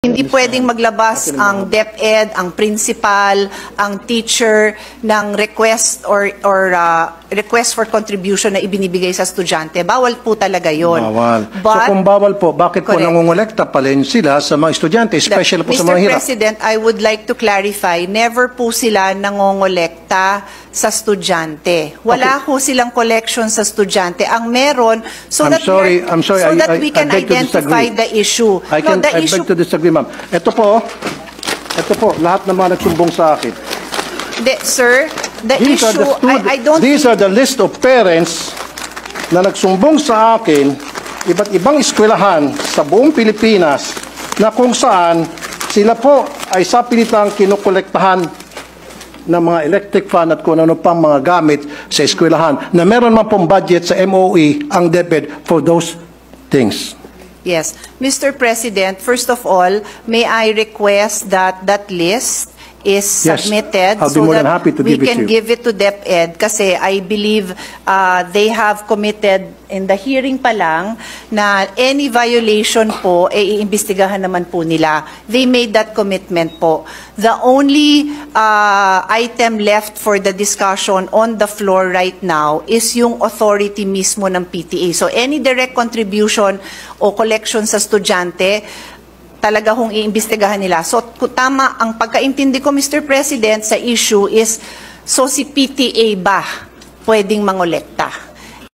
Hindi pwedeng maglabas ang DepEd, ang principal, ang teacher ng request or request for contribution na ibinibigay sa estudyante. Bawal po talaga yon. Bawal. But, so kung bawal po, bakit po correct. nangongolekta pa rin sila sa mga estudyante, especially po sa mga Mr. hirap? President, I would like to clarify, never po sila nangongolekta sa estudyante. Wala po silang collection sa estudyante. Ang meron, so I'm that sorry, we can I beg to identify disagree. the issue. I beg to disagree, ma'am. Ito po, lahat ng mga nagsumbong sa akin. Sir, the issue, I don't These think... are the list of parents na nagsumbong sa akin, iba't ibang eskwelahan sa buong Pilipinas, na kung saan sila po ay sa pilitang kinukolektahan ng mga electric fan at kung ano pang mga gamit sa eskwelahan, na meron man pong budget sa MOE ang DepEd for those things. Yes. Mr. President, first of all, may I request that that list is submitted I'll be so more than that happy to we give it to can you. give it to DepEd kasi I believe they have committed in the hearing pa lang na any violation po, iimbestigahan naman po nila. They made that commitment po. The only item left for the discussion on the floor right now is yung authority mismo ng PTA. So any direct contribution o collection sa estudyante, talaga hong iimbestigahan nila. So, tama, ang pagkaintindi ko, Mr. President, sa issue is, so si PTA ba pwedeng mangolekta?